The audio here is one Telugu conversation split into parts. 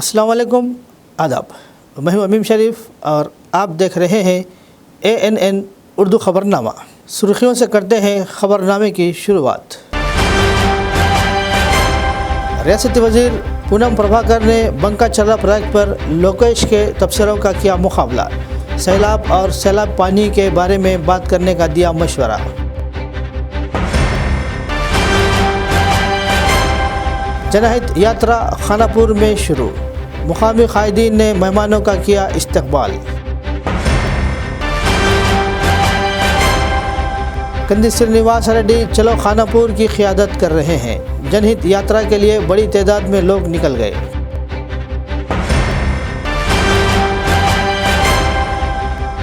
अस्सलाम वालेकुम, आदाब। मैं हूं अमीम शरीफ और आप देख रहे हैं ANN उर्दू ख़बरनामा। सुर्खियों से करते हैं ख़बरनामे की शुरुआत। रियासती वज़ीर पूनम प्रभाकर ने बंका चर्रा प्रोजेक्ट पर लोकेश के तबसरों का किया मुकाबला। सैलाब और सैलाब पानी के बारे में बात करने का दिया मशवरा। जनहित यात्रा खानापुर में शुरू, मुकामी कायदीन ने मेहमानों का किया इस्तकबाल। कंदी श्रीनिवास रेड्डी चलो खानापुर की क़ियादत कर रहे हैं। जनहित यात्रा के लिए बड़ी तादाद में लोग निकल गए।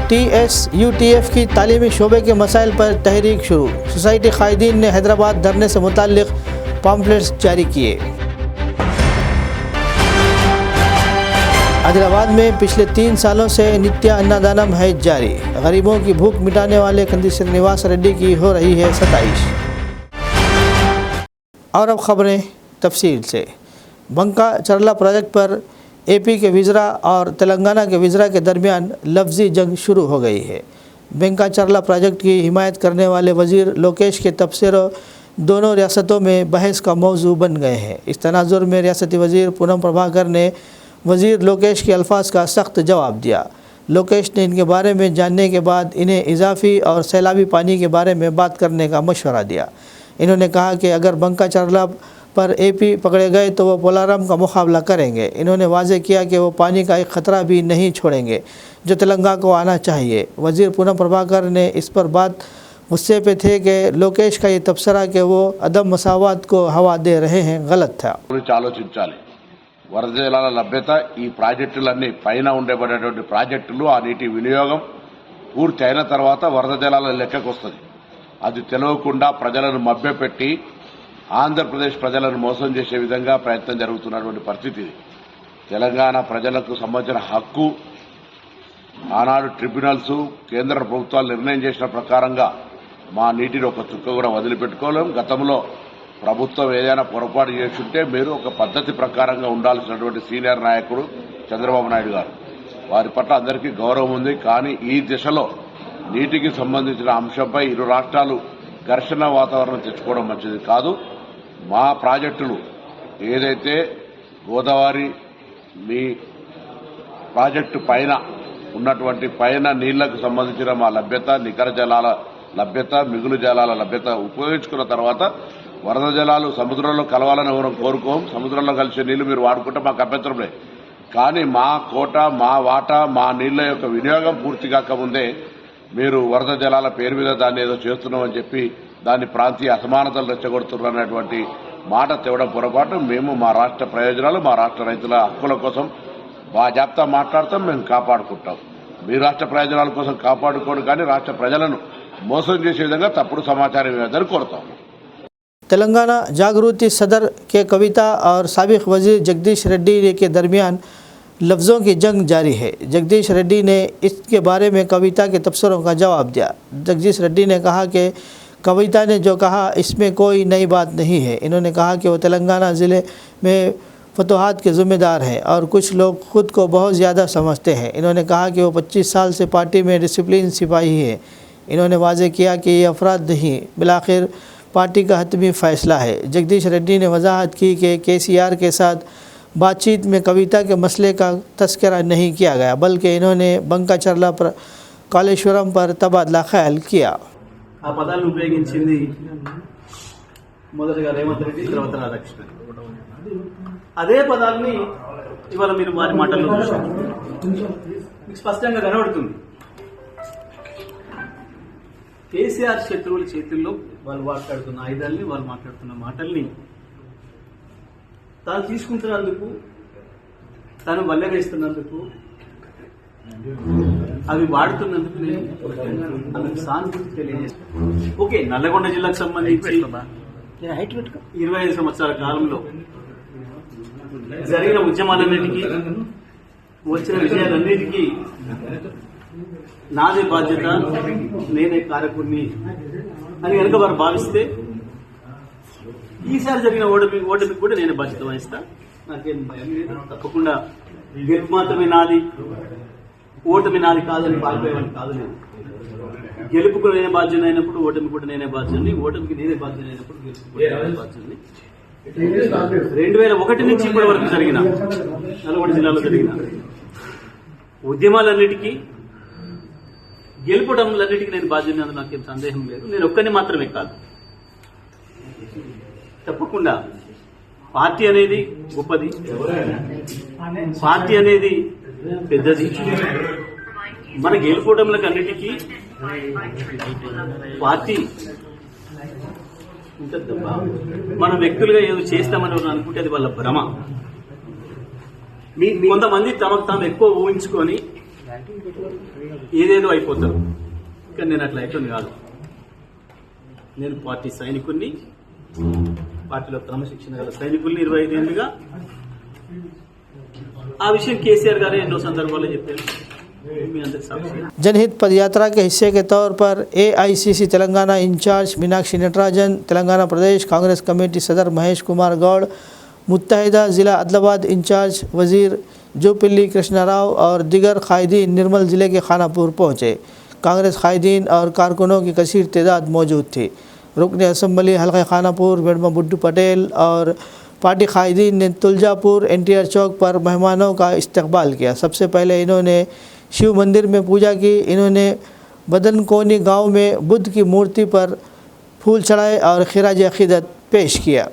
TSUTF की तालीमी शोबे के मसाइल पर तहरीक शुरू। सोसाइटी कायदीन ने हैदराबाद धरने से मुताल्लिक़ पम्फलेट्स जारी किए। आदिलाबाद में पिछले 3 सालों से नित्य अन्नदानम है जारी। गरीबों की भूख मिटाने वाले कंदी श्रीनिवास रेड्डी की हो रही है सताइश। और अब खबरें तफसील से। बंका चर्ला प्रोजेक्ट पर AP के वज़रा और तेलंगाना के वज़रा के दरमियान लफ्ज़ी जंग शुरू हो गई है। बंका चर्ला प्रोजेक्ट की हिमायत करने वाले वज़ीर लोकेश के तबसरे दोनों रियासतों में बहस का मौजू बन गए हैं। इस तनाजुर में रियासती वज़ीर पूनम प्रभाकर ने वज़ीर लोकेश के अल्फाज का सख्त जवाब दिया। लोकेश ने इनके बारे में जानने के बाद इन्हें इजाफ़ी और सैलाबी पानी के बारे में बात करने का मशवरा दिया। इन्होंने कहा कि अगर बंका चर्ला पर AP पकड़े गए तो वो पोलारम का मुकाबला करेंगे। इन्होंने वाज़े किया कि वो पानी का एक ख़तरा भी नहीं छोड़ेंगे जो तेलंगाना को आना चाहिए। वज़ीर पूनम प्रभाकर ने इस पर बात गुस्से पे थे कि लोकेश का ये तबसरा कि वो अदम मसावात को हवा दे रहे हैं गलत था। ఆలోచించాలి వరద జలాల లభ్యత ఈ ప్రాజెక్టులన్నీ పైన ఉండబడేటువంటి ప్రాజెక్టులు ఆ నీటి వినియోగం పూర్తి అయిన తర్వాత వరద జలాల లెక్కకు వస్తుంది. అది తెలియకుండా ప్రజలను మభ్యపెట్టి ఆంధ్రప్రదేశ్ ప్రజలను మోసం చేసే విధంగా ప్రయత్నం జరుగుతున్నటువంటి పరిస్థితి ఇది. తెలంగాణ ప్రజలకు సంబంధించిన హక్కు ఆనాడు ట్రిబ్యునల్స్ కేంద్ర ప్రభుత్వాలు నిర్ణయం చేసిన ప్రకారంగా మా నీటిని ఒక చుక్క కూడా వదిలిపెట్టుకోలేం. గతంలో ప్రభుత్వం ఏదైనా పొరపాటు చేస్తుంటే మీరు ఒక పద్ధతి ప్రకారంగా ఉండాల్సినటువంటి సీనియర్ నాయకుడు చంద్రబాబు నాయుడు గారు, వారి పట్ల అందరికీ గౌరవం ఉంది. కానీ ఈ దిశలో నీటికి సంబంధించిన అంశంపై ఇరు రాష్ట్రాలు ఘర్షణ వాతావరణం తెచ్చుకోవడం మంచిది కాదు. మా ప్రాజెక్టులు ఏదైతే గోదావరి మీ ప్రాజెక్టు పైన ఉన్నటువంటి పైన నీళ్లకు సంబంధించిన మా లభ్యత, నికర జలాల లభ్యత, మిగులు జలాల లభ్యత ఉపయోగించుకున్న తర్వాత వరద జలాలు సముద్రంలో కలవాలని ఎవరం కోరుకోం. సముద్రంలో కలిసే నీళ్లు మీరు వాడుకుంటే మాకు అభ్యంతరం లేదు. కానీ మా కోట, మా వాటా, మా నీళ్ల యొక్క వినియోగం పూర్తి కాకముందే మీరు వరద జలాల పేరు మీద దాన్ని ఏదో చేస్తున్నామని చెప్పి దాన్ని ప్రాంతీయ అసమానతలు రెచ్చగొడుతున్నటువంటి మాట తేవడం పొరపాటు. మేము మా రాష్ట్ర ప్రయోజనాలు, మా రాష్ట్ర రైతుల హక్కుల కోసం బాజాప్తా మాట్లాడతాం, మేము కాపాడుకుంటాం. మీ రాష్ట్ర ప్రయోజనాల కోసం కాపాడుకోండి, కానీ రాష్ట్ర ప్రజలను మోసం చేసే విధంగా తప్పుడు సమాచారం ఇవ్వదని కోరుతాం. तेलंगाना जागृति सदर के कविता और साबिक वज़ीर जगदीश रेड्डी के दरमियान लफ्ज़ों की जंग जारी है। जगदीश रेड्डी ने इसके बारे में कविता के तबसरों का जवाब दिया। जगदीश रेड्डी ने कहा कि कविता ने जो कहा इसमें कोई नई बात नहीं है। इन्होंने कहा कि वो तेलंगाना ज़िले में फतूहात के ज़िम्मेदार हैं और कुछ लोग ख़ुद को बहुत ज़्यादा समझते हैं। इन्होंने कहा कि वो 25 साल से पार्टी में डिसिप्लिन सिपाही है। इन्होंने वाज़े किया कि ये अफराद नहीं, बिलाखिर पार्टी का हतमी फ़ैसला है। जगदीश रेड्डी ने वजाहत की कि KCR के साथ बातचीत में कविता के मसले का तस्करा नहीं किया गया, बल्कि इन्होंने बंका चर्ला पर कालेश्वरम पर तबादला ख्याल किया। ఆ పదాలను ఉపయోగించింది మొదటగా రేవంత్ రెడ్డి, తర్వాత రాధాకృష్ణ. అదే పదాలని ఇవాళ మీరు వారి మాటల్లో చూశారు. మీకు స్పష్టంగా కనబడుతుంది KCR శత్రువుల చేతుల్లో వాళ్ళు మాట్లాడుతున్న ఆయుధాలని, వాళ్ళు మాట్లాడుతున్న మాటల్ని తాను తీసుకుంటున్నందుకు, తాను వల్లవేస్తున్నందుకు, అవి వాడుతున్నందుకు అందుకు సానుభూతి తెలియజేస్తాను. ఓకే, నల్లగొండ జిల్లాకు సంబంధించి 25 సంవత్సరాల కాలంలో జరిగిన ఉద్యమాలన్నిటికీ, వచ్చిన విజయాలన్నిటికీ నాదే బాధ్యత, నేనే కారకుడిని అని కనుక వారు భావిస్తే ఈసారి జరిగిన ఓటమికి కూడా నేను బాధ్యత వహిస్తా. నాకేం భయం లేదు. తప్పకుండా గెలుపు మాత్రమే నాది, ఓటమి నాది కాదని పాల్పోయేవాడిని కాదు. నేను గెలుపుకు నేనే బాధ్యత అయినప్పుడు ఓటమి కూడా నేనే బాధ్యుని, ఓటమికి నేనే బాధ్యత అయినప్పుడు గెలుపు కూడా నేనే బాధ్యుని. 2001 నుంచి ఇప్పటి వరకు జరిగిన నల్గొండ జిల్లాలో జరిగిన ఉద్యమాలన్నిటికీ గెలుపడంలన్నిటికీ నేను బాధ్యత, అందులో నాకేం సందేహం లేదు. నేను ఒక్కరిని మాత్రమే కాదు, తప్పకుండా పార్టీ అనేది గొప్పది, పార్టీ అనేది పెద్దది. మన గెలుపోవడంలకు అన్నిటికీ పార్టీ ఉంటుందబ్బా. మనం వ్యక్తులుగా ఏదో చేస్తామని అనుకుంటే అది వాళ్ళ భ్రమ. కొంతమంది తమకు తాము ఎక్కువ ఊహించుకొని ఏదేదో అయిపోతారు, కానీ నేను అట్లా అయిపోయింది కాదు. నేను పార్టీ సైనికుడిని, పార్టీలో క్రమశిక్షణ గల సైనికుల్ని 25 ఏళ్ళుగా. ఆ విషయం కేసీఆర్ గారే ఎన్నో సందర్భాల్లో చెప్పారు. जनहित पदयात्रा के हिस्से के तौर पर एआईसीसी तेलंगाना इंचार्ज मीनाक्षी नटराजन, तेलंगाना प्रदेश कांग्रेस कमेटी सदर महेश कुमार गौड़, मुत्तहिदा ज़िला आदिलाबाद इंचार्ज वज़ीर जोपिल्ली कृष्णा राव और दिगर कायदीन निर्मल ज़िले के खानापुर पहुँचे। कांग्रेस कायदीन और कारकुनों की कसीर तादाद मौजूद थी। रुकन असम्बली हल्का खानापुर वेडमा बुड्डू पटेल और पार्टी कायदीन ने तुलजापुर एनटीआर चौक पर मेहमानों का इस्तकबाल किया। सबसे पहले इन्होंने शिव मंदिर में पूजा की। इन्होंने बदनकोनी गांव में बुद्ध की मूर्ति पर फूल चढ़ाए और खिराज अकीदत पेश किया।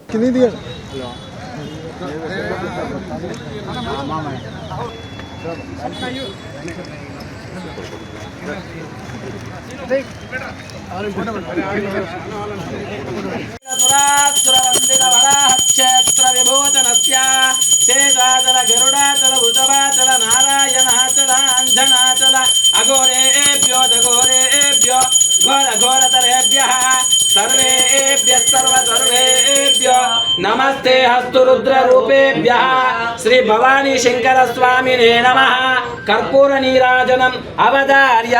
क्षेत्र विभूतनस्य शेषाचल गरुडाचल वृषभाचल नारायणाचल अंजनाचल अघोरेभ्यो दघोरेभ्यो घोर घोरतरेभ्यः सर्वेभ्यः सर्वेभ्यो नमस्ते हस्तु रुद्र रूपेभ्यः श्री भवानी शंकर स्वामिने नमः। कर्पूर नीराजनम अवधार्य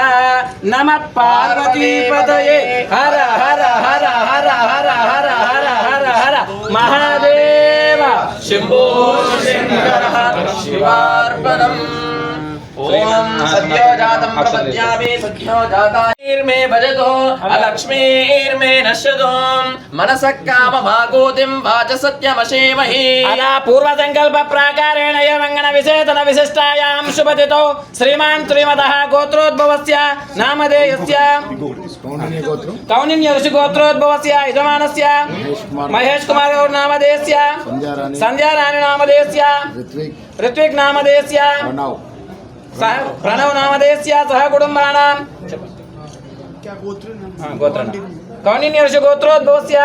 नमः पार्वती पतये हर हर हर हर हर हर हर हर हर महादेव शंभो शंकर शिवार्पणम्। ओम सद्यो जातं प्रपद्यामि सद्यो जातार्मे भजतो अलक्ष्मीर्मे नश्यतो मनसः काममागोतिं वाचसत्यमशेमहि। अदा पूर्व संकल्प प्राकारेण यवंगन विशेषण विशिष्टायां शुभतितो श्रीमान् श्रीमतः गोत्रोद्भवस्य नामधेयस्य कौनिन्य ऋषि गोत्रोद्भवस्य यजमानस्य महेश कुमार नामधेयस्य संध्या रानी नामधेयस्य ऋत्विक नामधेयस्य प्रणव नामधेयस्य सह कुटुंबानां कौनिन्य ऋषि गोत्रोद्भवस्य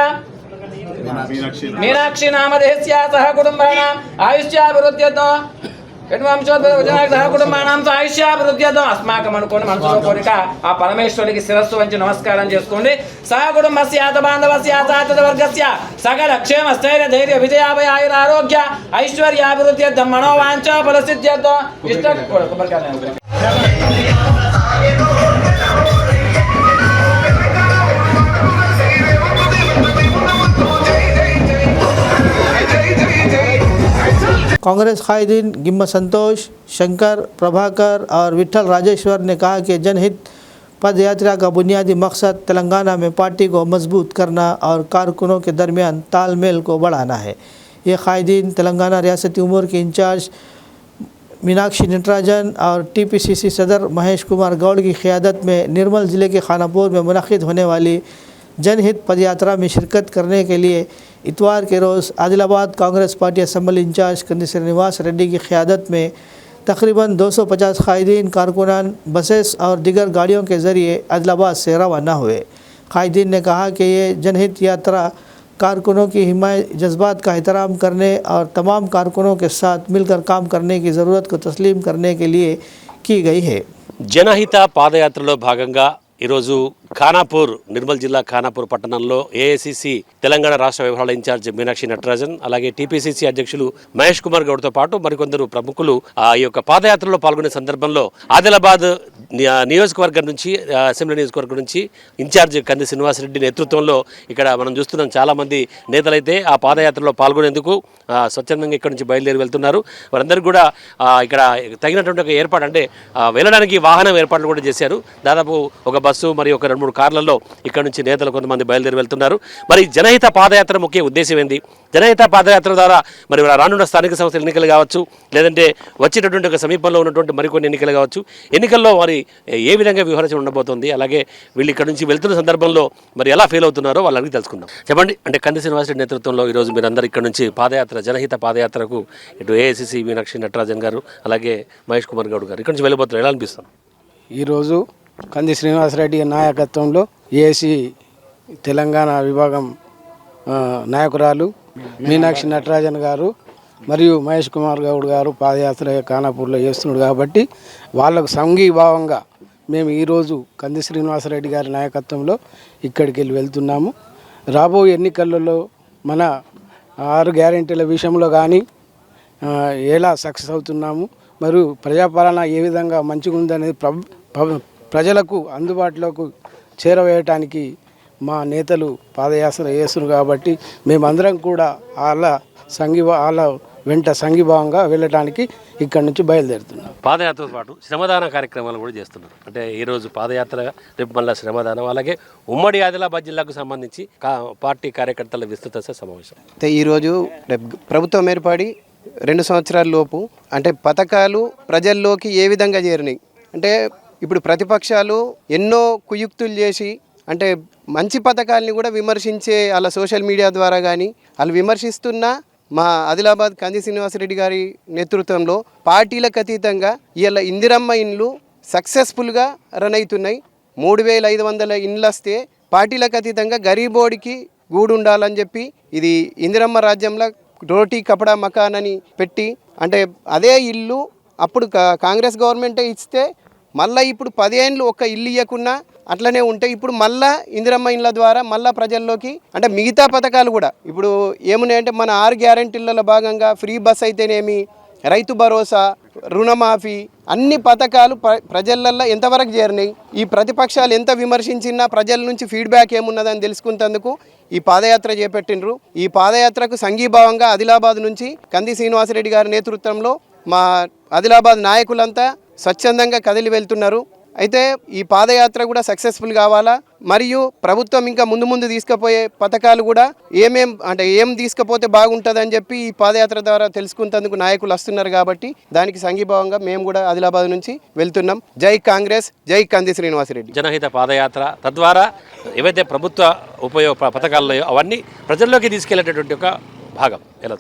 मीनाक्षी नामधेयस्य सह कुटुंबानां आयुष्याभिवृद्ध्यर्थं सह कुटुंबानां आयुष्याभिवृद्ध्यर्थं अस्माकं अनुकोण मनसुलो कोरिक आ परमेश्वरुनिकी शिरस्सु वंचि नमस्कारं चेसुकोंडि। सह कुटुंबस्य आत बांधवस्य आत वर्गस्य सकल क्षेम स्थैर्य धैर्य विजयाभय आयुर आरोग्य ऐश्वर्याभिवृद्ध्यर्थं मनोवांఛ फलसिद्ध्यर्थं इष्ट कांग्रेस कायदीन गिम्मा संतोष, शंकर, प्रभाकर और विठल राजेश्वर ने कहा कि जनहित पद यात्रा का बुनियादी मकसद तेलंगाना में पार्टी को मजबूत करना और कारकुनों के दरमियान तालमेल को बढ़ाना है। ये कायदीन तेलंगाना रियासती उमूर के इंचार्ज मीनाक्षी नटराजन और टीपीसीसी सदर महेश कुमार गौड़ की क़ियादत में निर्मल ज़िले के खानापुर में मुनक़िद होने वाली जनहित पदयात्रा में शिरकत करने के लिए इतवार के रोज़ Adilabad Congress party assembly incharge Kandi Srinivas Reddy की क़ियादत में तकरीबन 250 कायदीन कारकुनान बसेस और दीगर गाड़ियों के ज़रिए आदिलाबाद से रवाना हुए। कायदीन ने कहा कि ये जनहित यात्रा कारकुनों की हिमायत जज्बात का एहतराम करने और तमाम कारकुनों के साथ मिलकर काम करने की ज़रूरत को तस्लीम करने के लिए की गई है। జనహిత పాదయాత్రలో భాగంగా ఈరోజు ఖానాపూర్ నిర్మల్ జిల్లా ఖానాపూర్ పట్టణంలో ఏఐసిసి తెలంగాణ రాష్ట్ర వ్యవహారాల ఇన్ఛార్జ్ మీనాక్షి నటరాజన్ అలాగే టీపీసీసీ అధ్యక్షులు మహేష్ కుమార్ గౌడ్తో పాటు మరికొందరు ప్రముఖులు ఈ యొక్క పాదయాత్రలో పాల్గొనే సందర్భంలో ఆదిలాబాద్ నియోజకవర్గం నుంచి అసెంబ్లీ నియోజకవర్గం నుంచి ఇన్ఛార్జ్ కంది శ్రీనివాసరెడ్డి నేతృత్వంలో ఇక్కడ మనం చూస్తున్నాం చాలామంది నేతలైతే ఆ పాదయాత్రలో పాల్గొనేందుకు స్వచ్ఛందంగా ఇక్కడ నుంచి బయలుదేరి వెళ్తున్నారు. వారందరికీ కూడా ఇక్కడ తగినటువంటి ఒక ఏర్పాటు అంటే వెళ్ళడానికి వాహనం ఏర్పాట్లు కూడా చేశారు. దాదాపు ఒక బస్సు మరియు ఒక 2-3 కార్లలో ఇక్కడ నుంచి నేతలు కొంతమంది బయలుదేరి వెళ్తున్నారు. మరి జనహిత పాదయాత్ర ముఖ్య ఉద్దేశం ఏంది? జనహిత పాదయాత్ర ద్వారా మరి రానున్న స్థానిక సంస్థల ఎన్నికలు కావచ్చు, లేదంటే వచ్చేటటువంటి ఒక సమీపంలో ఉన్నటువంటి మరికొన్ని ఎన్నికలు కావచ్చు, ఎన్నికల్లో మరి ఏ విధంగా వ్యవహరించడం ఉండబోతోంది, అలాగే వీళ్ళు ఇక్కడ నుంచి వెళ్తున్న సందర్భంలో మరి ఎలా ఫీల్ అవుతున్నారో వాళ్ళని తెలుసుకుందాం. చెప్పండి, అంటే కంది శ్రీనివాసరెడ్డి నేతృత్వంలో ఈరోజు మీరందరూ ఇక్కడ నుంచి పాదయాత్ర జనహిత పాదయాత్రకు ఇటు ఏఐసిసి మీనాక్షి నటరాజన్ గారు అలాగే మహేష్ కుమార్ గౌడ్ గారు ఇక్కడ నుంచి వెళ్ళిపోతున్నారు, ఎలా అనిపిస్తుంది? ఈరోజు కంది శ్రీనివాసరెడ్డి నాయకత్వంలో ఏఐసి తెలంగాణ విభాగం నాయకురాలు మీనాక్షి నటరాజన్ గారు మరియు మహేష్ కుమార్ గౌడ్ గారు పాదయాత్ర ఖానాపూర్లో చేస్తున్నాడు కాబట్టి వాళ్ళకు సంఘీభావంగా మేము ఈరోజు కంది శ్రీనివాసరెడ్డి గారి నాయకత్వంలో ఇక్కడికి వెళ్తున్నాము. రాబోయే ఎన్నికలలో మన 6 గ్యారెంటీల విషయంలో కానీ ఎలా సక్సెస్ అవుతున్నాము, మరియు ప్రజాపాలన ఏ విధంగా మంచిగా ఉందనేది ప్రజలకు అందుబాటులోకి చేరవేయటానికి మా నేతలు పాదయాత్ర చేస్తున్నారు కాబట్టి మేమందరం కూడా వాళ్ళ వెంట సంఘీభావంగా వెళ్ళడానికి ఇక్కడ నుంచి బయలుదేరుతున్నాం. పాదయాత్రతో పాటు శ్రమదాన కార్యక్రమాలు కూడా చేస్తున్నారు. అంటే ఈరోజు పాదయాత్ర, రేపు మళ్ళీ శ్రమదానం, అలాగే ఉమ్మడి ఆదిలాబాద్ జిల్లాకు సంబంధించి పార్టీ కార్యకర్తల విస్తృత సమావేశం. అయితే ఈరోజు ప్రభుత్వం ఏర్పడి 2 సంవత్సరాల లోపు అంటే పథకాలు ప్రజల్లోకి ఏ విధంగా చేరినాయి అంటే ఇప్పుడు ప్రతిపక్షాలు ఎన్నో కుయుక్తులు చేసి అంటే మంచి పథకాలని కూడా విమర్శించే అలా సోషల్ మీడియా ద్వారా కానీ వాళ్ళు విమర్శిస్తున్న మా ఆదిలాబాద్ కంది శ్రీనివాసరెడ్డి గారి నేతృత్వంలో పార్టీలకు అతీతంగా ఇవాళ ఇందిరమ్మ ఇండ్లు సక్సెస్ఫుల్గా రన్ అవుతున్నాయి. 3500 ఇండ్లు వస్తే పార్టీలకు అతీతంగా గరీబోడికి గూడు ఉండాలని చెప్పి ఇది ఇందిరమ్మ రాజ్యంలో రోటీ కపడా మకాన్ అని పెట్టి అంటే అదే ఇల్లు అప్పుడు కాంగ్రెస్ గవర్నమెంటే ఇస్తే మళ్ళీ ఇప్పుడు 10 ఏళ్ళు ఒక్క ఇల్లు ఇవ్వకున్నా అట్లనే ఉంటాయి. ఇప్పుడు మళ్ళా ఇందిరమ్మ ఇండ్ల ద్వారా మళ్ళా ప్రజల్లోకి అంటే మిగతా పథకాలు కూడా ఇప్పుడు ఏమున్నాయంటే మన 6 గ్యారెంటీలలో భాగంగా ఫ్రీ బస్ అయితేనేమి, రైతు భరోసా, రుణమాఫీ అన్ని పథకాలు ప్రజలల్లో ఎంతవరకు చేరినాయి, ఈ ప్రతిపక్షాలు ఎంత విమర్శించినా ప్రజల నుంచి ఫీడ్బ్యాక్ ఏమున్నదని తెలుసుకునేందుకు ఈ పాదయాత్ర చేపట్టినరు. ఈ పాదయాత్రకు సంఘీభావంగా ఆదిలాబాద్ నుంచి కంది శ్రీనివాసరెడ్డి గారి నేతృత్వంలో మా ఆదిలాబాద్ నాయకులంతా స్వచ్ఛందంగా కదిలి వెళ్తున్నారు. అయితే ఈ పాదయాత్ర కూడా సక్సెస్ఫుల్ కావాలా, మరియు ప్రభుత్వం ఇంకా ముందు తీసుకుపోయే పథకాలు కూడా ఏం తీసుకుపోతే బాగుంటుందని చెప్పి ఈ పాదయాత్ర ద్వారా తెలుసుకునేందుకు నాయకులు వస్తున్నారు కాబట్టి దానికి సంఘీభావంగా మేము కూడా ఆదిలాబాద్ నుంచి వెళ్తున్నాం. జై కాంగ్రెస్, జై కంది శ్రీనివాసరెడ్డి. జనహిత పాదయాత్ర తద్వారా ఏవైతే ప్రభుత్వ ఉపయోగ పథకాలు అవన్నీ ప్రజల్లోకి తీసుకెళ్లేటటువంటి ఒక భాగం ఎలా?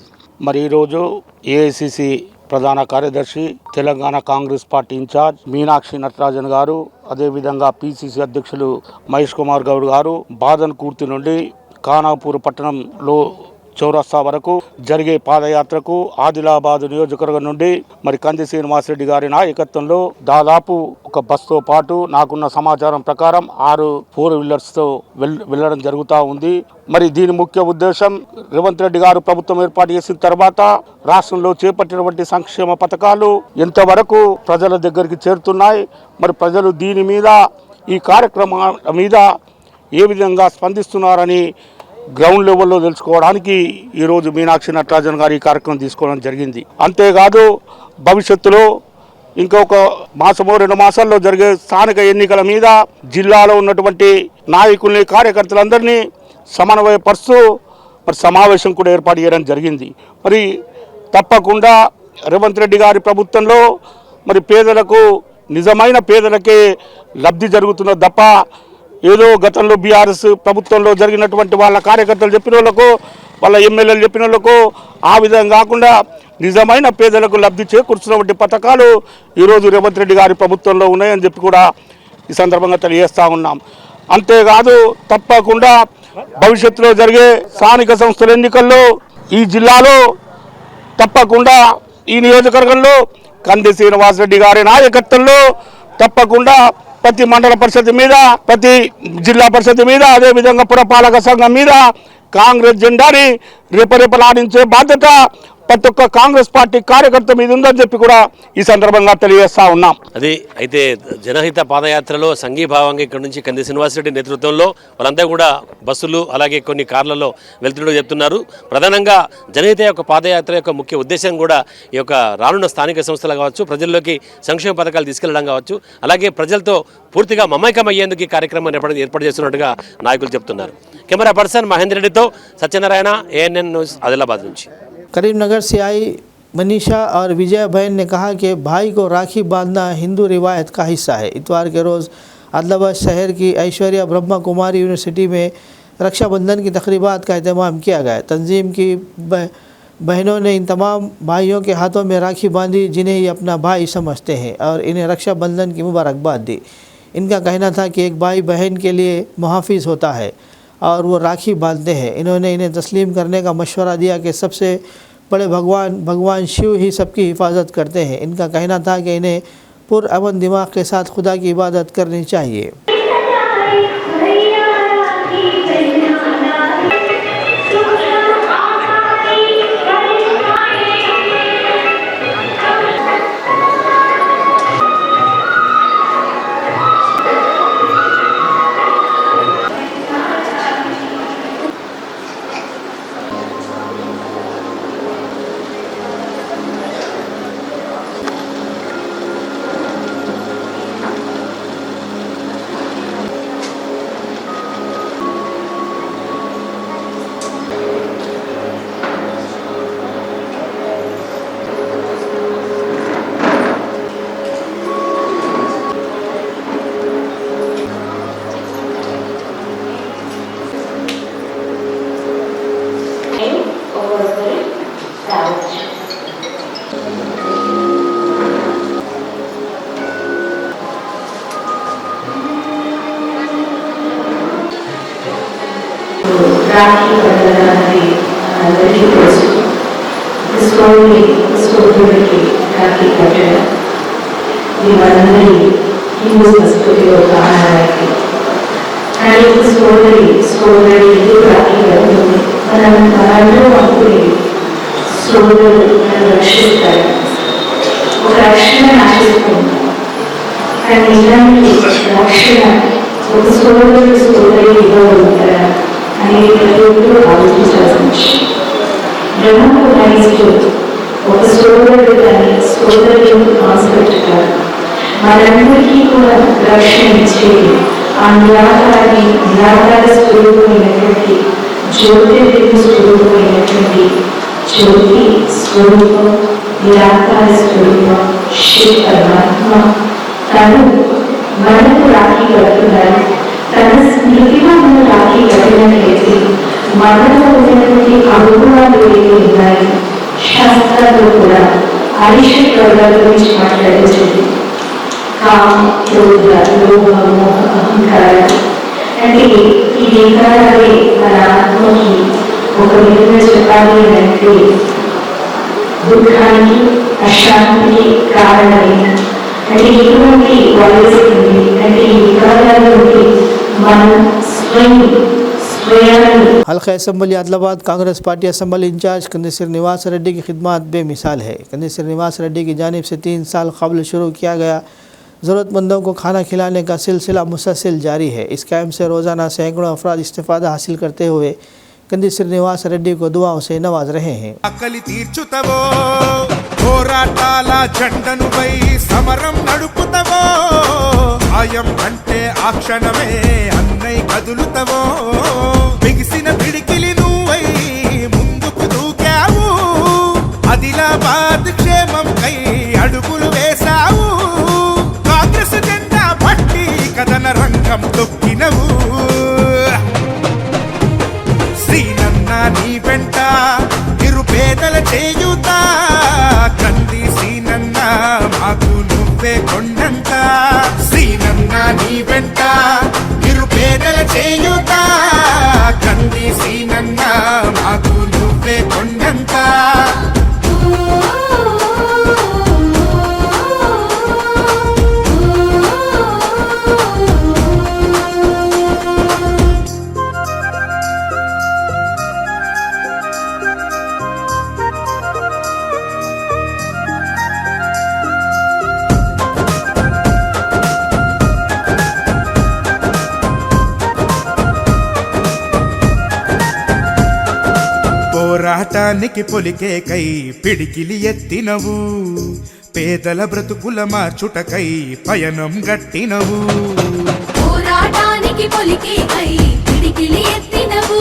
మరి ఈరోజు ఏఐసిసి ప్రధాన కార్యదర్శి తెలంగాణ కాంగ్రెస్ పార్టీ ఇన్ఛార్జ్ మీనాక్షి నటరాజన్ గారు, అదేవిధంగా పిసిసి అధ్యక్షులు మహేష్ కుమార్ గౌడ్ గారు బాదన్కూర్తి నుండి ఖానాపూర్ పట్టణంలో చౌరస్తా వరకు జరిగే పాదయాత్రకు ఆదిలాబాద్ నియోజకవర్గం నుండి మరి కంది శ్రీనివాసరెడ్డి గారి నాయకత్వంలో దాదాపు ఒక బస్తో పాటు నాకున్న సమాచారం ప్రకారం 6 4 వీలర్స్తో వెళ్ళడం జరుగుతూ ఉంది. మరి దీని ముఖ్య ఉద్దేశం రేవంత్ రెడ్డి గారు ప్రభుత్వం ఏర్పాటు చేసిన తర్వాత రాష్ట్రంలో చేపట్టినటువంటి సంక్షేమ పథకాలు ఎంతవరకు ప్రజల దగ్గరికి చేరుతున్నాయి, మరి ప్రజలు దీని మీద ఈ కార్యక్రమం మీద ఏ విధంగా స్పందిస్తున్నారని గ్రౌండ్ లెవెల్లో తెలుసుకోవడానికి ఈరోజు మీనాక్షి నటరాజన్ గారు ఈ కార్యక్రమం తీసుకోవడం జరిగింది. అంతేకాదు భవిష్యత్తులో ఇంకొక మాసమో 2 మాసాల్లో జరిగే స్థానిక ఎన్నికల మీద జిల్లాలో ఉన్నటువంటి నాయకుల్ని కార్యకర్తలందరినీ సమన్వయపరుస్తూ మరి సమావేశం కూడా ఏర్పాటు చేయడం జరిగింది. మరి తప్పకుండా రేవంత్ రెడ్డి గారి ప్రభుత్వంలో మరి పేదలకు నిజమైన పేదలకే లబ్ధి జరుగుతున్న తప్ప ఏదో గతంలో బీఆర్ఎస్ ప్రభుత్వంలో జరిగినటువంటి వాళ్ళ కార్యకర్తలు చెప్పిన వాళ్ళకు, వాళ్ళ ఎమ్మెల్యేలు చెప్పిన వాళ్ళకు ఆ విధంగా కాకుండా నిజమైన పేదలకు లబ్ధి చేకూర్చున్నటువంటి పథకాలు ఈరోజు రేవంత్ రెడ్డి గారి ప్రభుత్వంలో ఉన్నాయని చెప్పి కూడా ఈ సందర్భంగా తెలియజేస్తూ ఉన్నాం. అంతేకాదు తప్పకుండా భవిష్యత్తులో జరిగే స్థానిక సంస్థల ఎన్నికల్లో ఈ జిల్లాలో తప్పకుండా ఈ నియోజకవర్గంలో కంది శ్రీనివాసరెడ్డి గారి నాయకత్వంలో తప్పకుండా ప్రతి మండల పరిషత్ మీద, ప్రతి జిల్లా పరిషత్ మీద, అదేవిధంగా పురపాలక సంఘం మీద కాంగ్రెస్ జెండాని రెపరెపలాడించే బాధ్యత ప్రతి ఒక్క కాంగ్రెస్ పార్టీ కార్యకర్త మీద ఉందని చెప్పి కూడా ఈ సందర్భంగా తెలియజేస్తా ఉన్నాం. అది అయితే జనహిత పాదయాత్రలో సంఘీభావంగా ఇక్కడ నుంచి కంది శ్రీనివాసరెడ్డి నేతృత్వంలో వాళ్ళంతా కూడా బస్సులు అలాగే కొన్ని కార్లలో వెళ్తున్నట్టు చెప్తున్నారు. ప్రధానంగా జనహిత యొక్క పాదయాత్ర యొక్క ముఖ్య ఉద్దేశం కూడా ఈ యొక్క రానున్న స్థానిక సంస్థలు కావచ్చు, ప్రజల్లోకి సంక్షేమ పథకాలు తీసుకెళ్లడం కావచ్చు, అలాగే ప్రజలతో పూర్తిగా మమైకం అయ్యేందుకు ఈ కార్యక్రమాన్ని ఏర్పాటు చేస్తున్నట్టుగా నాయకులు చెప్తున్నారు. కెమెరా పర్సన్ మహేందర్ రెడ్డితో సత్యనారాయణ, ANN న్యూస్, ఆదిలాబాద్ నుంచి. करीमनगर से आई मनीषा और विजय बहन ने कहा कि भाई को राखी बांधना हिंदू रिवायत का हिस्सा है। इतवार के रोज़ आदिलाबाद शहर की ऐश्वर्या ब्रह्मा कुमारी यूनिवर्सिटी में रक्षाबंधन की तकरीबात का अहतमाम किया गया। तंजीम की बहनों ने इन तमाम भाइयों के हाथों में राखी बांधी जिन्हें ये अपना भाई समझते हैं और इन्हें रक्षाबंधन की मुबारकबाद दी। इनका कहना था कि एक भाई बहन के लिए मुहाफिज होता है और वो राखी बांधते हैं। इन्होंने इन्हें तस्लीम करने का मशवरा दिया कि सबसे बड़े भगवान शिव ही सबकी हिफाजत करते हैं। इनका कहना था कि इन्हें पुरअमन दिमाग के साथ खुदा की इबादत करनी चाहिए। Rakhi Bandhananadi very close to this story Rakhi Bandhana Divanandi Hindu Sanskruti యొక్క ఆనవాయితీ and this story Rakhi Bandhana మనలో అప్పుడే సోదరులు రక్షిస్తారు ఒక రక్షణ ఆశిస్తుంది కానీ ఇలాంటి రక్షణ ఒక సోదరి ఇవ్వగలుగుతారా అనేది ప్రతి ఒక్కరూ ఆలోచించాల్సిన విషయం. బ్రహ్మకు ఒక సోదరుడు కానీ సోదరి కాన్సెప్ట్ కాదు, మనందరికీ కూడా రక్షణ ఇచ్చేది ఆ నిరాకార స్వరూపమైనటువంటి జ్యోతిర్లింగ స్వరూపమైనటువంటి జ్యోతి స్వరూపం నిరాకార స్వరూపం శ్రీ పరమాత్మ తను మనకు రాఖీ కడుతున్నారు. తన స్మృతిలో మనం రాఖీ కట్టినట్లయితే మనలో ఉన్నటువంటి అనుభవాలు ఏవి ఉన్నాయి శాస్త్రాల్లో కూడా అరిషత్ వర్గాల గురించి మాట్లాడించింది. కామ, క్రోధ, లోభ, మోహ, అహంకారాలు అంటే ఈ వికారాలే మన ఆత్మకి ఒక విధంగా చెప్పాలి అంటే దుఃఖానికి అశాంతికి కారణమైన అంటే ఎటువంటి వాయిస్ ఉంది అంటే ఈ వికారాల నుండి మనం हल्का assembly Adilabad Congress party assembly incharge Kandi Srinivas Reddy की खिदमत बेमिसाल है। कंदी श्रीनिवास रेड्डी की जानिब से 3 साल कबल शुरू किया गया ज़रूरतमंदों को खाना खिलाने का सिलसिला मुसलसल जारी है। इस कैम्प से रोज़ाना सैकड़ों अफराद इस्तेफ़ादा हासिल करते हुए कंदी श्रीनिवास रेड्डी को दुआओं से नवाज रहे हैं। ఆయం అంటే ఆ క్షణమే అన్నై కదులుతవో బిగిసిన పిడికిలి నువ్వై ముందుకు దూకావు ఆదిలాబాద్ క్షేమం కై అడుగులు వేశావు కాంగ్రెస్ జెండా పట్టి కథన రంగం తొక్కినవు శ్రీనన్న నీ వెంట నిరుపేదల చేయుత కంది శ్రీనన్న మాకు నువ్వే కొండంత శ్రీనన్న నీ వెంట నిరుపేదల చేయుత కంది శ్రీనన్న మాకు నువ్వే కొండంత పోరాటానికి పొలికేకై పిడికిలి ఎత్తినవు, పేదల బ్రతుకుల మార్చుటకై పయనం గట్టినవు. పోరాటానికి పొలికేకై పిడికిలి ఎత్తినవు,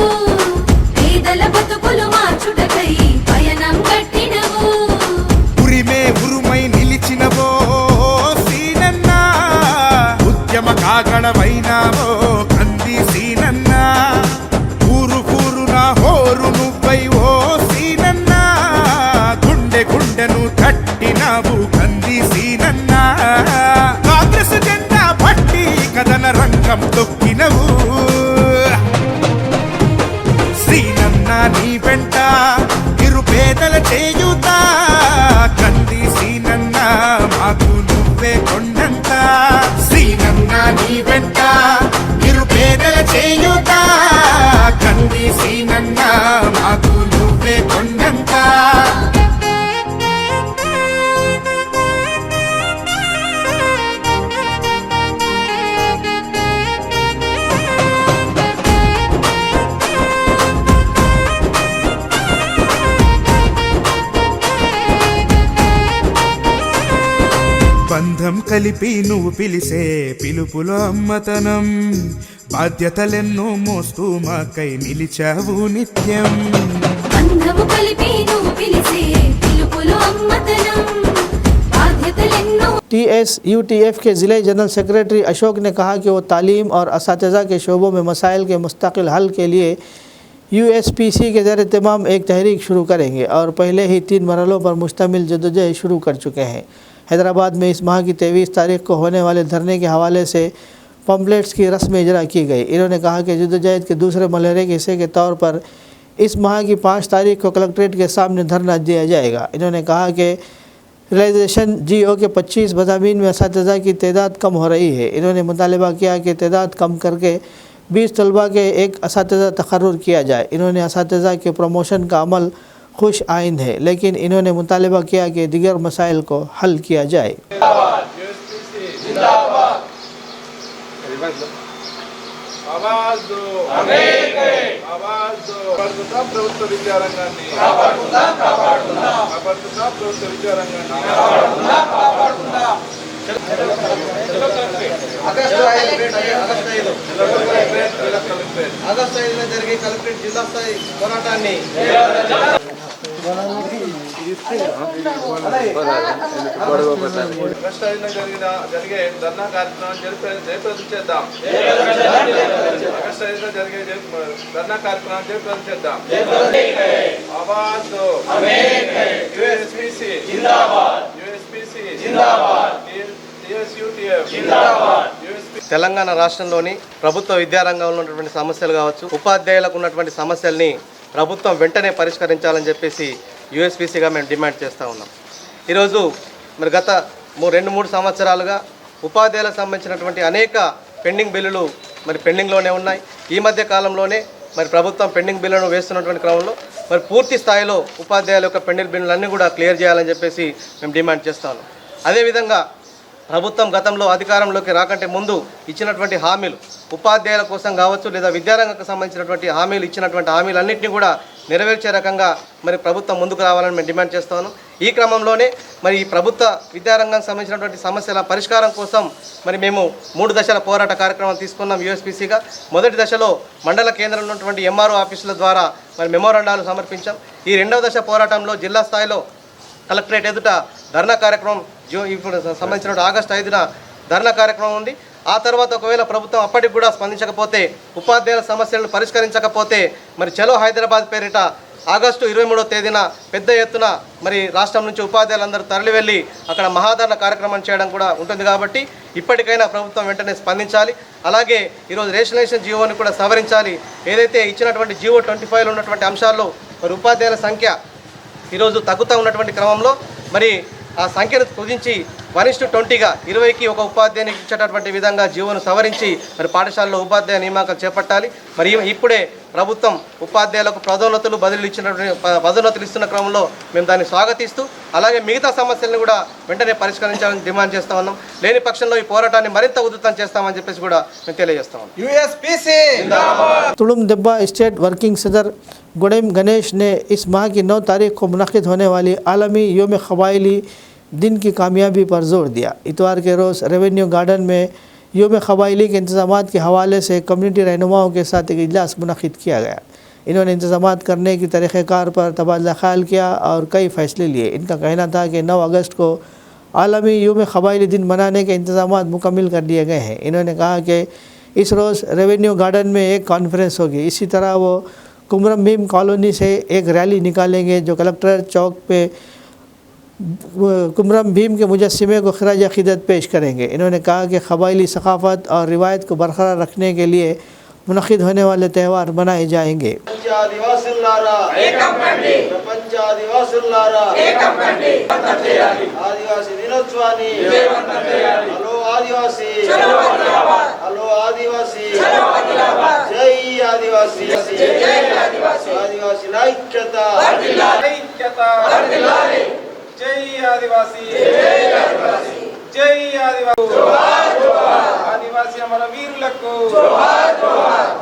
పేదల బ్రతుకులు మార్చుటకై పయనం గట్టినవు. ఉరిమే ఉరుమై నిలిచినవో సీనన్నా, ఉద్యమ కాగడమైనావో కంది సీనన్నా. ఊరు ఊరున హోరు నువ్వై ఓ సీనన్నా, గుండె గుండెను తట్టినావు కంది సీనన్నా. కాంగ్రెస్ జెండా పట్టి కథన రంగం తొక్కినవు, సీనన్నా నీ వెంట నిరుపేదల చేయుత. కంది సీనన్నా మాకు నువ్వే కొండంత, సీనన్నా నీ వెంట నిరుపేదల చేయుత. కంది సీనన్నా మాకు నువ్వే కొండంత. బంధం కలిపి నువ్వు పిలిసే పిలుపులో అమ్మతనం, బాధ్యతలెన్నో మోస్తూ మాకై నిలిచావు నిత్యం. బంధము కలిపి నువ్వు పిలిసే పిలుపులో అమ్మతనం, బాధ్యతలెన్నో. TSUTF के ज़िले जनरल सेक्रेटरी अशोक ने कहा कि वो तालीम और असातिज़ा के शोबों में मसाइल के मुस्तकिल हल के लिए USPC के ज़रिए तमाम एक तहरीक शुरू करेंगे और पहले ही 3 मरहलों पर मुश्तमिल जद्दोजहद शुरू कर चुके हैं। हैदराबाद में इस माह की 23 तारीख को होने वाले धरने के हवाले से पम्पलेट्स की रस्म इजरा की गई। इन्होंने कहा कि जद्दोजहद के दूसरे मरहले के हिस्से के तौर पर इस माह की 5 तारीख को कलेक्ट्रेट के सामने धरना दिया जाएगा। इन्होंने कहा कि रियलाइजेशन GO के 25 मज़ामीन में असातिज़ा की तादाद कम हो रही है। इन्होंने मुतालबा किया कि तादाद कम करके 20 तलबा के एक असातिज़ा तकर्रुर किया जाए। इन्होंने असातिज़ा के प्रमोशन का अमल खुश आइंद है, लेकिन इन्होंने मुतालबा किया कि दीगर मसाइल को हल किया जाए। ప్రభుత్వ విద్యారంగాన్ని ఆగస్టు 5న జరిగే కలెక్టరేట్ జిల్లా స్థాయి పోరాటాన్ని జరిగే ధర్నా కార్యక్రమం జయప్రదం చేద్దాం. ఆగస్టు 5న జరిగే ధర్నా కార్యక్రమం జయప్రదం చేద్దాం. ఆవాజ్ దో, USPC జిందాబాద్, USPC జిందాబాద్, TSUTF జిందాబాద్. తెలంగాణ రాష్ట్రంలోని ప్రభుత్వ విద్యారంగంలో ఉన్నటువంటి సమస్యలు కావచ్చు, ఉపాధ్యాయులకు ఉన్నటువంటి సమస్యల్ని ప్రభుత్వం వెంటనే పరిష్కరించాలని చెప్పేసి USPCగా మేము డిమాండ్ చేస్తూ ఉన్నాం. ఈరోజు మరి గత 2-3 సంవత్సరాలుగా ఉపాధ్యాయులకు సంబంధించినటువంటి అనేక పెండింగ్ బిల్లులు మరి పెండింగ్లోనే ఉన్నాయి. ఈ మధ్య కాలంలోనే మరి ప్రభుత్వం పెండింగ్ బిల్లులను వేస్తున్నటువంటి క్రమంలో మరి పూర్తి స్థాయిలో ఉపాధ్యాయుల యొక్క పెండింగ్ బిల్లులన్నీ కూడా క్లియర్ చేయాలని చెప్పేసి మేము డిమాండ్ చేస్తూ ఉన్నాం. అదేవిధంగా ప్రభుత్వం గతంలో అధికారంలోకి రాకంటే ముందు ఇచ్చినటువంటి హామీలు ఉపాధ్యాయుల కోసం కావచ్చు లేదా విద్యారంగంకు సంబంధించినటువంటి హామీలు ఇచ్చినటువంటి హామీలన్నింటినీ కూడా నెరవేర్చే రకంగా మరి ప్రభుత్వం ముందుకు రావాలని మేము డిమాండ్ చేస్తాను. ఈ క్రమంలోనే మరి ఈ ప్రభుత్వ విద్యారంగానికి సంబంధించినటువంటి సమస్యల పరిష్కారం కోసం మరి మేము 3 దశల పోరాట కార్యక్రమం తీసుకున్నాం USPCగా. మొదటి దశలో మండల కేంద్రంలో ఉన్నటువంటి MRO ఆఫీసుల ద్వారా మరి మెమోరాండాలు సమర్పించాం. ఈ 2వ దశ పోరాటంలో జిల్లా స్థాయిలో కలెక్టరేట్ ఎదుట ధర్నా కార్యక్రమం ఇప్పుడు సంబంధించిన ఆగస్టు 5న ధర్నా కార్యక్రమం ఉంది. ఆ తర్వాత ఒకవేళ ప్రభుత్వం అప్పటికి కూడా స్పందించకపోతే, ఉపాధ్యాయుల సమస్యలను పరిష్కరించకపోతే మరి చలో హైదరాబాద్ పేరిట ఆగస్టు 23వ తేదీన పెద్ద ఎత్తున మరి రాష్ట్రం నుంచి ఉపాధ్యాయులందరూ తరలి వెళ్ళి అక్కడ మహాధరణ కార్యక్రమం చేయడం కూడా ఉంటుంది. కాబట్టి ఇప్పటికైనా ప్రభుత్వం వెంటనే స్పందించాలి. అలాగే ఈరోజు రేషనలైజేషన్ జీవోని కూడా సవరించాలి. ఏదైతే ఇచ్చినటువంటి జీవో 25లో ఉన్నటువంటి అంశాల్లో మరి ఉపాధ్యాయుల సంఖ్య ఈరోజు తగ్గుతూ ఉన్నటువంటి క్రమంలో మరి ఆ సంఖ్యను కుదించి 1:20గా 20కి ఒక ఉపాధ్యాయునికి ఇచ్చేటటువంటి విధంగా జీవోను సవరించి మరి పాఠశాలలో ఉపాధ్యాయ నియామకాలు చేపట్టాలి. మరి ఇప్పుడే ప్రభుత్వం ఉపాధ్యాయులకు పదోన్నతులు ఇస్తున్న క్రమంలో మేము దాన్ని స్వాగతిస్తూ అలాగే మిగతా సమస్యలను కూడా వెంటనే పరిష్కరించాలని డిమాండ్ చేస్తా ఉన్నాం. లేని పక్షంలో ఈ పోరాటాన్ని మరింత ఉధృతం చేస్తామని చెప్పేసి కూడా మేము తెలియజేస్తాం. तुड़ुम दिब्बा स्टेट वर्किंग सदर गुडेम गणेश ने इस माह की 9 तारीख को मुनक़िद होने वाली आलमी योम क़बायली दिन की कामयाबी पर जोर दिया। इतवार के रोज़ रेवेन्यू गार्डन में योम क़बायली के इंतज़ामात के हवाले से कम्युनिटी रहनुमाओं के साथ एक इजलास मुनक़िद किया गया। इन्होंने इंतज़ामात करने की तरीक़ेकार पर तबादला ख्याल किया और कई फ़ैसले लिए। इनका कहना था कि 9 अगस्त को आलमी योम क़बायली दिन मनाने के इंतज़ामात मुकम्मिल कर दिए गए हैं। इन्होंने कहा कि इस रोज़ रेवेन्यू गार्डन में एक कॉन्फ्रेंस होगी। इसी तरह वो कुमरम भीम कॉलोनी से एक रैली निकालेंगे जो कलेक्ट्रेट चौक पे कुमरम भीम के मुजस्सिमे को खराज अक़ीदत पेश करेंगे। इन्होंने कहा कि क़बायली सक़ाफ़त और रिवायत को बरकरार रखने के लिए मुनक़िद होने वाले त्यौहार मनाए जाएंगे। జై ఆదివాసీ జై ఆదివాసీ ఆదివాసీ అమర వీరులకు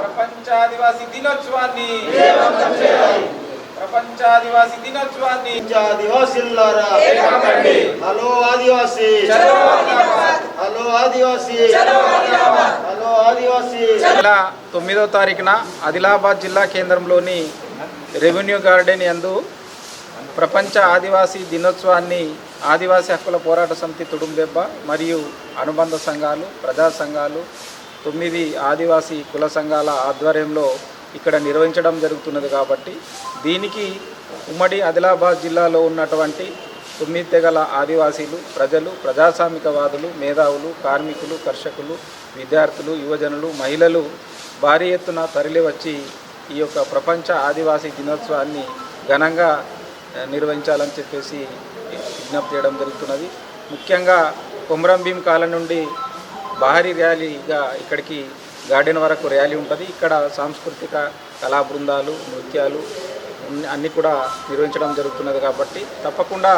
ప్రపంచ ఆదివాసీ దినోత్సవాన్ని హలో ఆదివాసీ హలో ఆదివాసీ హలో ఆదివాసీ 9వ తారీఖున ఆదిలాబాద్ జిల్లా కేంద్రంలోని రెవెన్యూ గార్డెన్ యందు ప్రపంచ ఆదివాసీ దినోత్సవాన్ని ఆదివాసీ హక్కుల పోరాట సమితి తుడుందెబ్బ మరియు అనుబంధ సంఘాలు ప్రజా సంఘాలు 9 ఆదివాసీ కుల సంఘాల ఆధ్వర్యంలో ఇక్కడ నిర్వహించడం జరుగుతున్నది. కాబట్టి దీనికి ఉమ్మడి ఆదిలాబాద్ జిల్లాలో ఉన్నటువంటి 9 తెగల ఆదివాసీలు ప్రజలు ప్రజాస్వామికవాదులు మేధావులు కార్మికులు కర్షకులు విద్యార్థులు యువజనులు మహిళలు భారీ ఎత్తున తరలివచ్చి ఈ యొక్క ప్రపంచ ఆదివాసీ దినోత్సవాన్ని ఘనంగా నిర్వహించాలని చెప్పేసి విజ్ఞప్తి చేయడం జరుగుతున్నది. ముఖ్యంగా కుమరం భీం కాలనీ నుండి భారీ ర్యాలీగా ఇక్కడికి గార్డెన్ వరకు ర్యాలీ ఉంటుంది. ఇక్కడ సాంస్కృతిక కళా బృందాలు నృత్యాలు అన్నీ కూడా నిర్వహించడం జరుగుతున్నది. కాబట్టి తప్పకుండా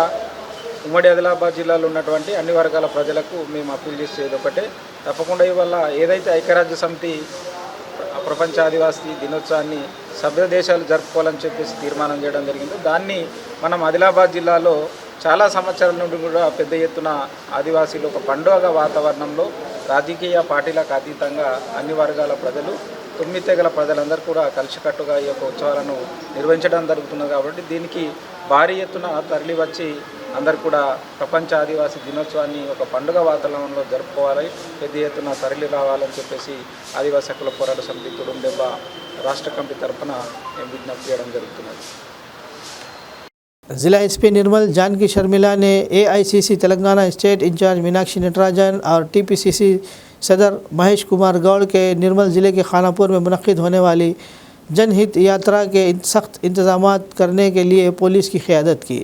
ఉమ్మడి ఆదిలాబాద్ జిల్లాలో ఉన్నటువంటి అన్ని వర్గాల ప్రజలకు మేము అప్పీల్ చేసేది ఒకటే, తప్పకుండా ఇవాళ ఏదైతే ఐక్యరాజ్య సమితి ప్రపంచ ఆదివాసీ దినోత్సవాన్ని సభ్య దేశాలు జరుపుకోవాలని చెప్పేసి తీర్మానం చేయడం జరిగింది. దాన్ని మనం ఆదిలాబాద్ జిల్లాలో చాలా సంవత్సరాల నుండి కూడా పెద్ద ఎత్తున ఆదివాసీలు ఒక పండుగ వాతావరణంలో రాజకీయ పార్టీలకు అతీతంగా అన్ని వర్గాల ప్రజలు 9 తెగల ప్రజలందరూ కూడా కలిసికట్టుగా ఈ యొక్క ఉత్సవాలను నిర్వహించడం జరుగుతున్నది. కాబట్టి దీనికి భారీ ఎత్తున తరలి వచ్చి అందరు కూడా ప్రపంచ ఆదివాసీ దినోత్సవాన్ని ఒక పండుగ వాతావరణంలో జరుపుకోవాలి, పెద్ద ఎత్తున తరలి రావాలని చెప్పేసి ఆదివాసీ హక్కుల పోరాట సమితి తుడుందెబ్బ రాష్ట్ర కమిటీ తరఫున మేము విజ్ఞప్తి చేయడం జరుగుతున్నది. जिला एसपी निर्मल जानकी शर्मिला ने AICC Telangana state incharge Meenakshi Natarajan और टीपीसीसी सदर महेश कुमार गौड़ के निर्मल ज़िले के खानापुर में मुनक़िद होने वाली जनहित यात्रा के सख्त इंतज़ामात करने के लिए पुलिस की क़यादत की।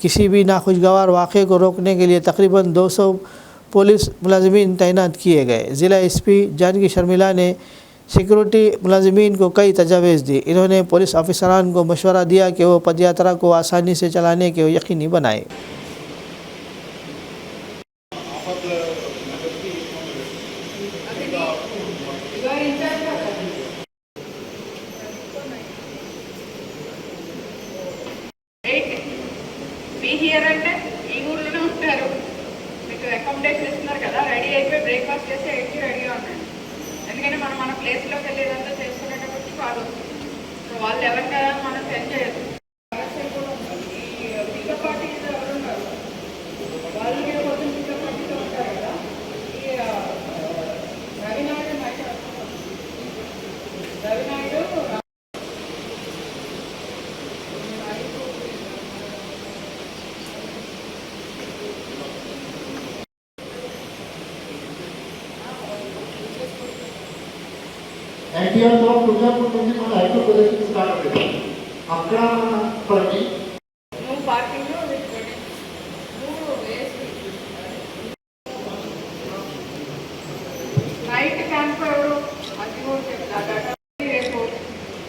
किसी भी नाखुशगवार वाक़े को रोकने के लिए तकरीबन 200 पुलिस मुलाज़मीन तैनात किए गए। ज़िला एसपी जानकी शर्मिला ने सिक्योरिटी मुलाजिमीन को कई तजावीज़ दी। इन्होंने पुलिस ऑफिसरान को मशवरा दिया कि वो पदयात्रा को आसानी से चलाने के यकीनी बनाए। ఎందుకంటే మనం మన ప్లేస్లోకి వెళ్ళేదంతా చేసుకునేటప్పటికి వాళ్ళు వాళ్ళు ఎవరు కదా మనం సెండ్ చేయదు. ఈ పికప్ పార్టీస్ ఎవరు ఉన్నారు వాళ్ళు కొంచెం పికప్ పార్టీతో ఉంటారు కదా. ఈ రవినాయుడు ఎన్టీఆర్తో తుజాపూర్ నుంచి మన ఐటో ప్రొజెక్ట్ స్టార్ట్ అవుతుంది. అక్కడ మనకి పార్కింగ్లో నైట్ క్యాంప్ ఎవరు అది కూడా చెప్తారు. రేపు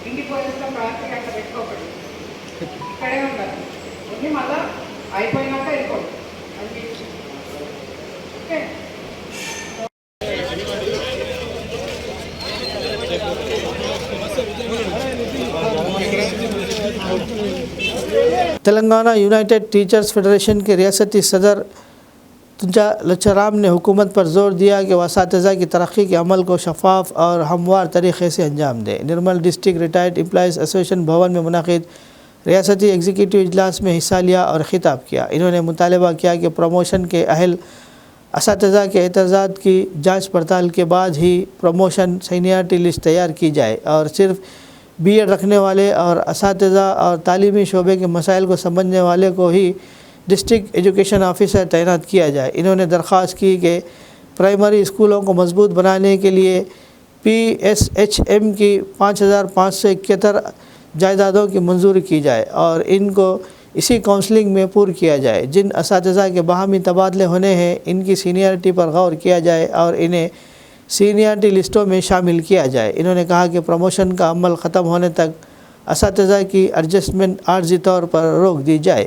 ఇంటికి పనిచేసి okay. Telangana United teachers federation के रियासती सदर तुंजा लच्छाराम ने हुकूमत पर जोर दिया कि वह असातिज़ा की तरक्की के अमल को शफाफ और हमवार तरीक़े से अंजाम दे। निर्मल डिस्ट्रिक्ट रिटायर्ड एम्प्लॉइज़ एसोसिएशन भवन में मुनक़िद रियासती एग्जीक्यूटिव इजलास में हिस्सा लिया और ख़िताब किया। इन्होंने मुतालबा किया कि प्रमोशन के अहल असातिज़ा के एतराज़ात की जाँच पड़ताल के बाद ही प्रमोशन सीनियरिटी लिस्ट तैयार की जाए और सिर्फ बीएड रखने वाले और असातिज़ा और तालीमी शोबे के मसाइल को समझने वाले को ही डिस्ट्रिक्ट एजुकेशन ऑफिसर तैनात किया जाए। इन्होंने दरख्वास्त की कि प्राइमरी स्कूलों को मजबूत बनाने के लिए PSHM की 5571 जायदादों की मंजूरी की जाए और इनको इसी काउंसलिंग में पूरा किया जाए। जिन असातिज़ा के बाहमी तबादले होने हैं इनकी सीनियरिटी पर गौर किया जाए और इन्हें सीनियरिटी लिस्टों में शामिल किया जाए। इन्होंने कहा कि प्रमोशन का अमल ख़त्म होने तक असातिज़ा की एडजस्टमेंट आर्जी तौर पर रोक दी जाए।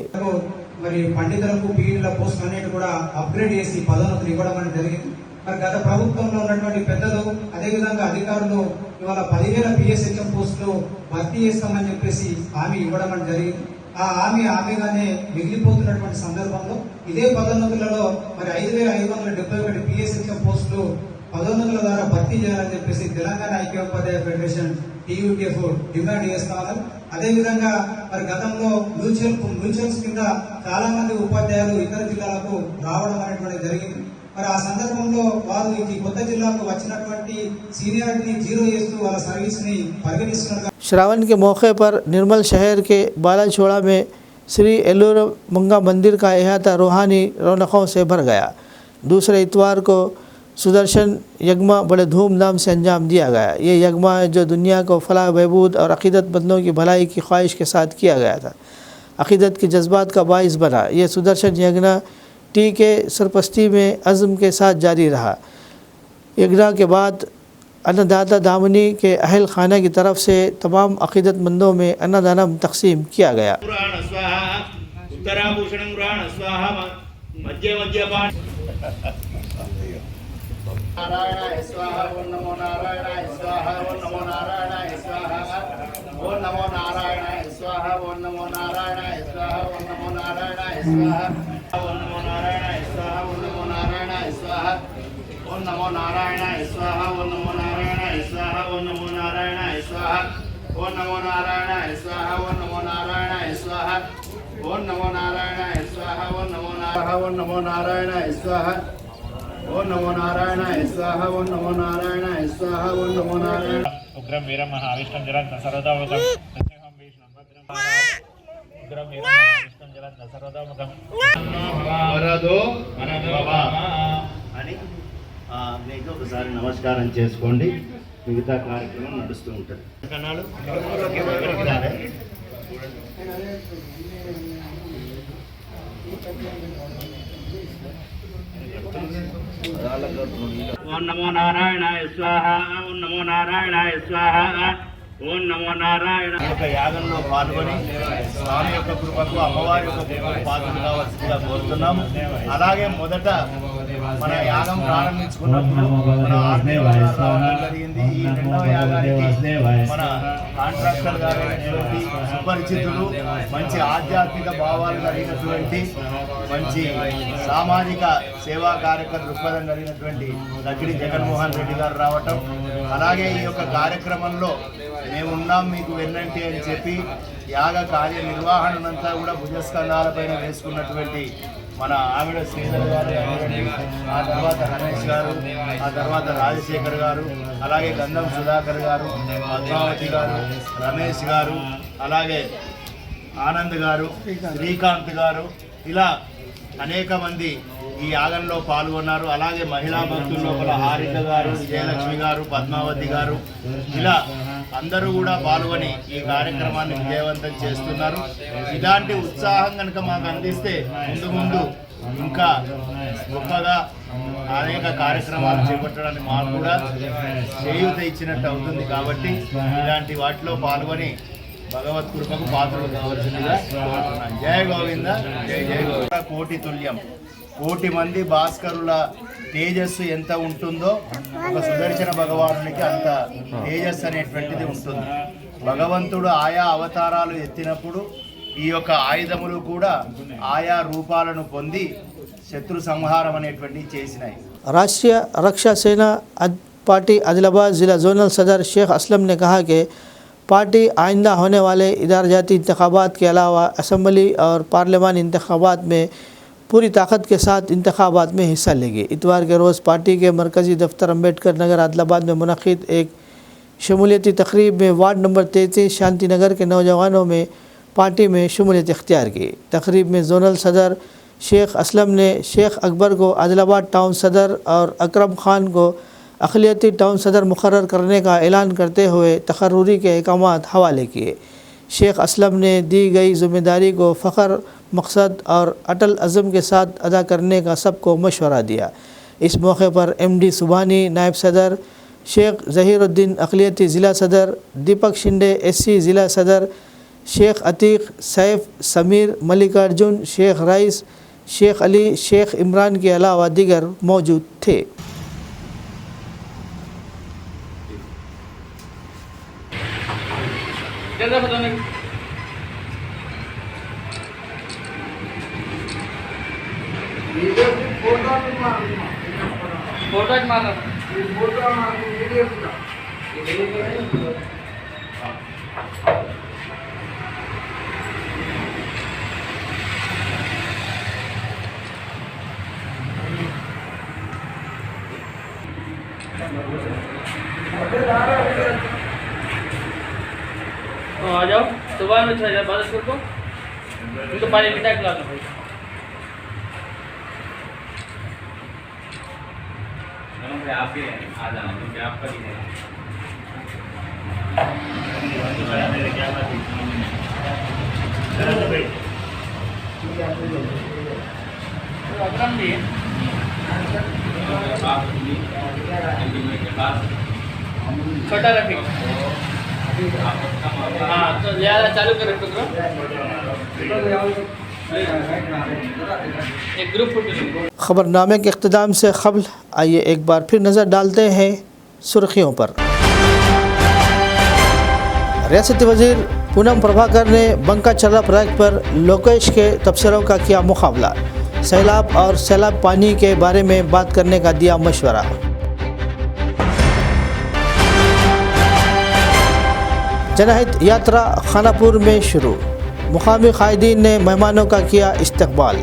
మరి పండితులకు బీఈడీల పోస్టులు అన్నిటి కూడా అప్గ్రేడ్ చేసి పదోన్నతులు ఇవ్వడం అనేది జరిగింది. మరి గత ప్రభుత్వంలో ఉన్నటువంటి పెద్దలు అదేవిధంగా అధికారులు ఇవాళ 10,000 PSHM పోస్టులు భర్తీ చేస్తామని చెప్పేసి హామీ ఇవ్వడం అనేది జరిగింది. ఆ హామీగానే మిగిలిపోతున్నటువంటి సందర్భంలో ఇదే పదోన్నతులలో మరి 5,571 PSHM పోస్టులు పదోన్నతుల ద్వారా భర్తీ చేయాలని చెప్పేసి తెలంగాణ ఐక్యోపాధ్యాయ ఫెడరేషన్ TUTF డిమాండ్ చేస్తా ఉన్నారు. అదేవిధంగా మరి గతంలో మ్యూచువల్స్ కింద చాలా మంది ఉపాధ్యాయులు ఇతర జిల్లాలకు రావడం అనేటువంటి జరిగింది. మరి ఆ సందర్భంలో వారు ఈ కొత్త జిల్లాకు వచ్చినటువంటి సీనియారిటీని జీరో చేస్తూ వాళ్ళ సర్వీస్ ని పరిగణిస్తున్నారు. श्रावण के मौके पर निर्मल शहर के बालाछोड़ा में श्री एलूर मंगा मंदिर का अहाता रूहानी रौनकों से भर गया। दूसरे इतवार को सुदर्शन यज्ञ बड़े धूमधाम से अंजाम दिया गया। ये यज्ञ है जो दुनिया को फलाह बहबूद और अक़ीदतमंदों की भलाई की ख्वाहिश के साथ किया गया था, अक़ीदत के जज्बात का बाइस बना। ये सुदर्शन यज्ञ टी के सरपस्ती में अज़्म के साथ जारी रहा। यज्ञ के बाद अन्नदाता दामनी के अहल खाना की तरफ से तमाम अक़ीदतमंदों में अन्नदानम तकसीम किया गया। नारायणाय स्वाहा ओम नमो नारायणाय स्वाहा ओम नमो नारायणाय स्वाहा ओम नमो नारायणाय स्वाहा ओम नमो नारायणाय स्वाहा ओम नमो नारायणाय स्वाहा ओम नमो नारायणाय स्वाहा ओम नमो नारायणाय स्वाहा ओम नमो नारायणाय स्वाहा ओम नमो नारायणाय स्वाहा ओम नमो नारायणाय स्वाहा ओम नमो नारायणाय स्वाहा ओम नमो नारायणाय स्वाहा ओम नमो नारायणाय स्वाहा ओम नमो नारायणाय स्वाहा ओम नमो नारायणाय स्वाहा ओम नमो नारायणाय स्वाहा ओम नमो नारायण उग्रं वीरं महाविष्णुं जलन्तं सर्वतोमुखं नृसिंहं विष्णुं भद्रं उग्रं वीरं महाविष्णुं जलन्तं सर्वतोमुखं వరదో భవ అని మీకు ఒకసారి నమస్కారం చేసుకోండి. మిగతా కార్యక్రమం నడుస్తూ ఉంటుంది. కన్నాడు ओम नमो नारायणाय स्वाहा ओम नमो नारायणाय स्वाहा ओम नमो नारायण యాగంలో పాల్గొని స్వామి యొక్క కృపకు అమ్మవారి యొక్క కృపకు పాత్రలు కావాల్సిందిగా కోరుతున్నాము. అలాగే మొదట మన యాగం ప్రారంభించుకున్నప్పుడు మన జరిగింది. ఈ రెండవ యాగానికి మన కాంట్రాక్టర్ గారైనటువంటి సుపరిచితులు, మంచి ఆధ్యాత్మిక భావాలు కలిగినటువంటి, మంచి సామాజిక సేవా కార్యక్రమ దృక్పథం కలిగినటువంటి లక్కిడి జగన్మోహన్ రెడ్డి గారు రావటం, అలాగే ఈ యొక్క కార్యక్రమంలో మేమున్నాం మీకు వెన్నంటి అని చెప్పి యాగ కార్యనిర్వహణనంతా కూడా భుజస్కంధాలపైన వేసుకున్నటువంటి మన ఆవిడ శ్రీధర్ గారు, ఆ తర్వాత రమేష్ గారు, ఆ తర్వాత రాజశేఖర్ గారు, అలాగే గంధం సుధాకర్ గారు, పద్మావతి గారు, రమేష్ గారు, అలాగే ఆనంద్ గారు, శ్రీకాంత్ గారు, ఇలా అనేక మంది ఈ యాగంలో పాల్గొన్నారు. అలాగే మహిళా భక్తుల లోపల హారిక గారు, విజయలక్ష్మి గారు, పద్మావతి గారు, ఇలా అందరూ కూడా పాల్గొని ఈ కార్యక్రమాన్ని విజయవంతం చేస్తున్నారు. ఇలాంటి ఉత్సాహం కనుక మాకు అందిస్తే ముందు ముందు ఇంకా గొప్పగా అనేక కార్యక్రమాలు చేపట్టడానికి మాకు కూడా చేయూత ఇచ్చినట్టు అవుతుంది. కాబట్టి ఇలాంటి వాటిలో పాల్గొని భగవత్ కృపకు పాత్రలు కావాల్సిందిగా కోరుతున్నాను. జయ గోవింద, జయ జయ గోవింద. కోటి తుల్యం కోటి మంది భాస్కరుల తేజస్సు ఎంత ఉంటుందో ఒక సుదర్శన భగవానునికి అంత తేజస్సు అనేటువంటిది ఉంటుంది. భగవంతుడు ఆయా అవతారాలు ఎత్తినప్పుడు ఈ యొక్క ఆయుధములు కూడా ఆయా రూపాలను పొంది శత్రు సంహారం అనేటువంటివి చేసినాయి. राष्ट्रीय रक्षा सेना पार्टी आदिलाबाद ज़िला जोनल सदर शेख असलम ने कहा कि पार्टी आइंदा होने वाले इदारजाती इंतखाबात के अलावा असम्बली और पार्लियामानी इंतखाबात में पूरी ताकत के साथ इंतखाबात में हिस्सा लेगी। इतवार के रोज़ पार्टी के मरकज़ी दफ्तर अम्बेडकर नगर आदिलाबाद में मुनक़िद एक शमूलियती तकरीब में वार्ड नंबर 33 शांति नगर के नौजवानों में पार्टी में शमूलियत इख्तियार की। तकरीब में जोनल सदर शेख असलम ने शेख अकबर को आदिलाबाद टाउन सदर और अकरम ख़ान को अक़लियती टाउन सदर मुकर्रर करने का ऐलान करते हुए तकर्रुरी के अहकामात हवाले किए। शेख असलम ने दी गई ज़िम्मेदारी को फ़ख्र, मकसद और अटल अज़म के साथ अदा करने का सबको मशवरा दिया। इस मौके पर MD सुबहानी, नायब सदर शेख ज़हीरुद्दीन अक़लियती ज़िला सदर, दीपक शिंदे SC ज़िला सदर, शेख अतीक, सैफ, समीर, मल्लिकार्जुन, शेख राइस, शेख अली, शेख इमरान के अलावा दीगर मौजूद थे। आ जाओ सुबह में 6 बाद स्कूल को उनको पानी मिटा के लाना भाई। आप ही आ जाना क्योंकि आपका भी है। छोटा रखें। हाँ तो ज़्यादा चालू कर रखो एक ग्रुप फोटो। ख़बरनामे के इख्तिताम से क़ब्ल आइए एक बार फिर नज़र डालते हैं सुर्खियों पर। रियासती वज़ीर पूनम प्रभाकर ने बंका चर्ला प्रोजेक्ट पर लोकेश के तबसरों का किया मुकाबला। सैलाब और सैलाब पानी के बारे में बात करने का दिया मशवरा। जनहित यात्रा खानापुर में शुरू, मुकामी कायदीन ने मेहमानों का किया इस्तकबाल।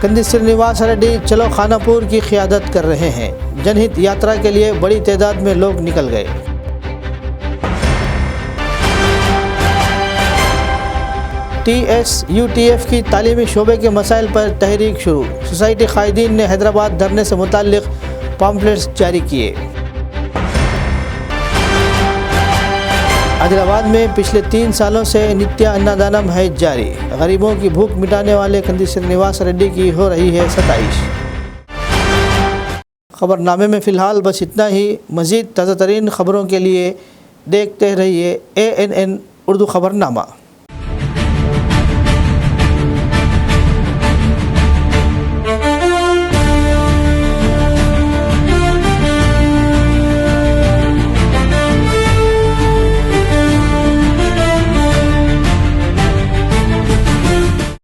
कंदी श्रीनिवास रेड्डी चलो खानापुर की क़ियादत कर रहे हैं। जनहित यात्रा के लिए बड़ी तादाद में लोग निकल गए। TSUTF की तालीमी शोबे के मसाइल पर तहरीक शुरू, सोसाइटी कायदीन ने हैदराबाद धरने से मुताल्लिक़ पम्फलेट्स जारी किए। आदिलाबाद में पिछले 3 सालों से नित्य अन्नदानम है जारी। गरीबों की भूख मिटाने वाले कंदी श्रीनिवास रेड्डी की हो रही है सताइश। खबरनामे में फ़िलहाल बस इतना ही। मज़ीद ताज़ा तरीन खबरों के लिए देखते रहिए ANN उर्दू खबरनामा।